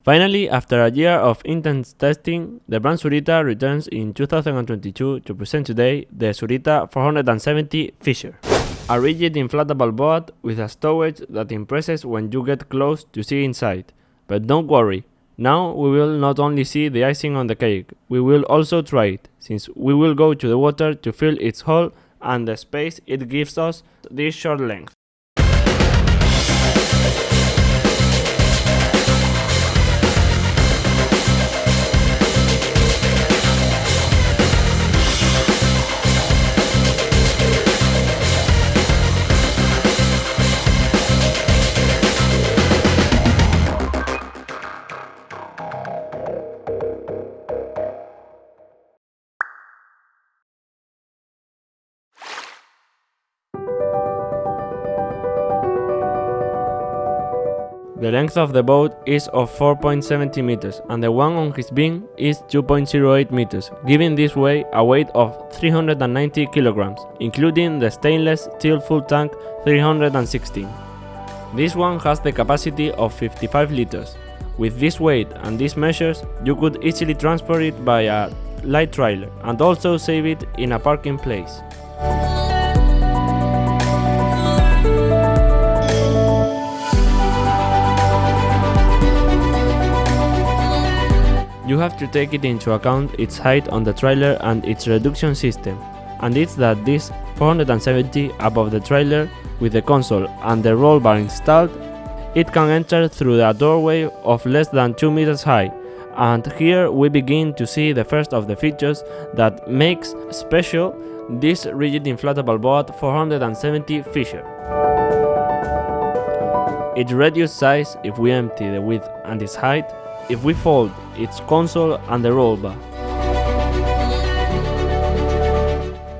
Finally, after a year of intense testing, the brand Zurita returns in 2022 to present today the Zurita 470 Fisher. A rigid inflatable boat with a stowage that impresses when you get close to see inside. But don't worry, now we will not only see the icing on the cake, we will also try it, since we will go to the water to feel its hull and the space it gives us this short length. The length of the boat is of 4.70 meters and the one on his beam is 2.08 meters, giving this way a weight of 390 kilograms, including the stainless steel full tank 316. This one has the capacity of 55 liters. With this weight and these measures, you could easily transport it by a light trailer and also save it in a parking place. You have to take it into account its height on the trailer and its reduction system, and it's that this 470 above the trailer with the console and the roll bar installed, it can enter through a doorway of less than 2 meters high, and here we begin to see the first of the features that makes special this rigid inflatable boat 470 Fisher. Its reduced size if we empty the width and its height, if we fold its console and the roll bar.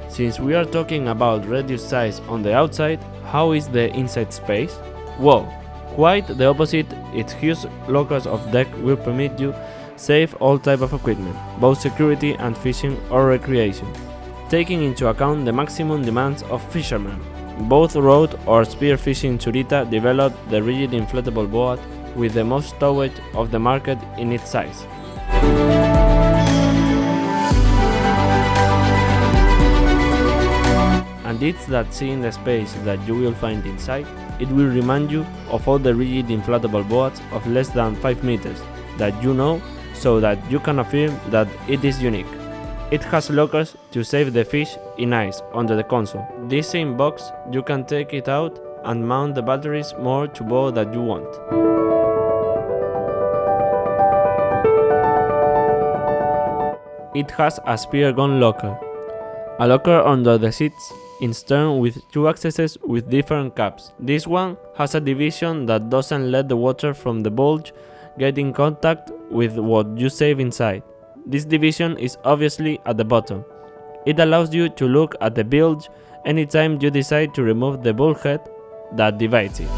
Since we are talking about reduced size on the outside, how is the inside space? Well, quite the opposite. Its huge lockers of deck will permit you save all type of equipment, both security and fishing or recreation, taking into account the maximum demands of fishermen. Both rod or spear fishing Zurita developed the rigid inflatable boat with the most stowage of the market in its size. And it's that seeing the space that you will find inside, it will remind you of all the rigid inflatable boats of less than 5 meters that you know, so that you can affirm that it is unique. It has lockers to save the fish in ice under the console. This same box, you can take it out and mount the batteries more to boat that you want. It has a spear gun locker, a locker under the seats in stern with 2 accesses with different caps. This one has a division that doesn't let the water from the bulge get in contact with what you save inside. This division is obviously at the bottom. It allows you to look at the bilge anytime you decide to remove the bulkhead that divides it.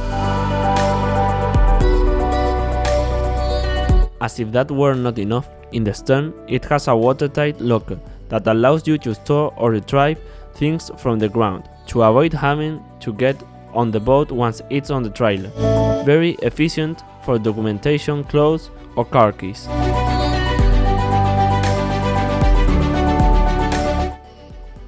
As if that were not enough, in the stern it has a watertight locker that allows you to store or retrieve things from the ground, to avoid having to get on the boat once it's on the trailer. Very efficient for documentation, clothes or car keys.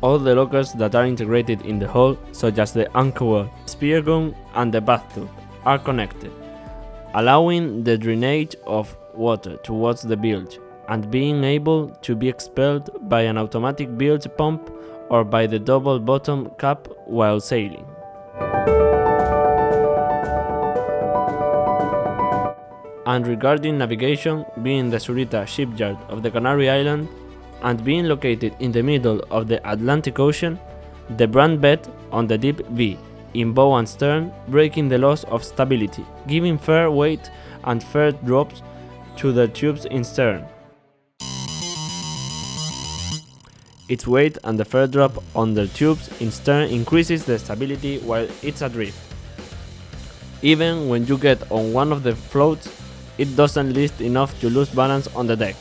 All the lockers that are integrated in the hull, such as the anchor wall, spear gun and the bathtub, are connected, allowing the drainage of water towards the bilge and being able to be expelled by an automatic bilge pump or by the double bottom cap while sailing. And regarding navigation, being the Zurita shipyard of the Canary Island and being located in the middle of the Atlantic Ocean, the brand bet on the deep V in bow and stern, breaking the laws of stability, giving fair weight and fair drops to the tubes in stern. Its weight and the fair drop on the tubes in stern increases the stability while it's adrift. Even when you get on one of the floats, it doesn't lift enough to lose balance on the deck.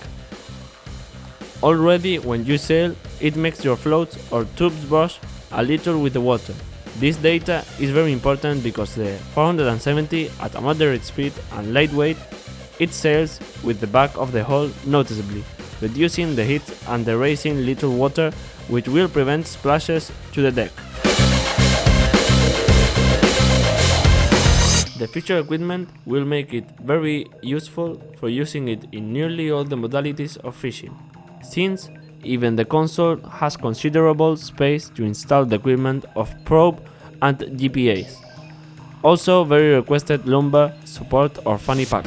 Already when you sail, it makes your floats or tubes brush a little with the water. This data is very important because the 470 at a moderate speed and lightweight, it sails with the back of the hull noticeably, reducing the heat and erasing little water, which will prevent splashes to the deck. The feature equipment will make it very useful for using it in nearly all the modalities of fishing, since even the console has considerable space to install the equipment of probe and GPAs. Also very requested lumbar support or fanny pack.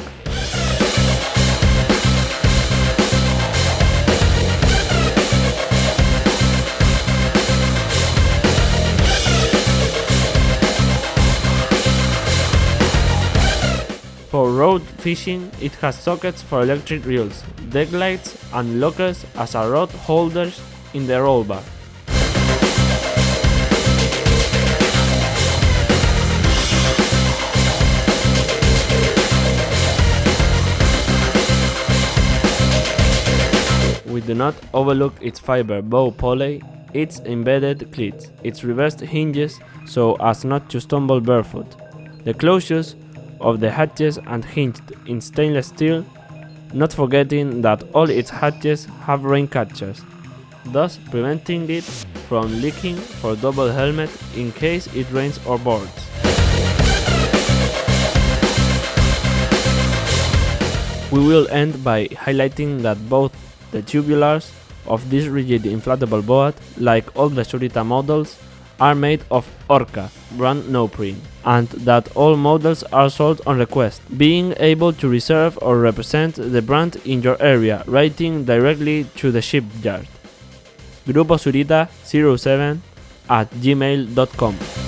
For road fishing, it has sockets for electric reels, deck lights and lockers as a rod holders in the roll bar. We do not overlook its fiber bow pulley, its embedded cleats, its reversed hinges so as not to stumble barefoot, the closures of the hatches and hinged in stainless steel, not forgetting that all its hatches have rain catchers, thus preventing it from leaking for double helmet in case it rains or boards. We will end by highlighting that both the tubulars of this rigid inflatable boat, like all the Zurita models, are made of Orca brand neoprene, and that all models are sold on request, being able to reserve or represent the brand in your area, writing directly to the shipyard. Grupo Zurita 07 @gmail.com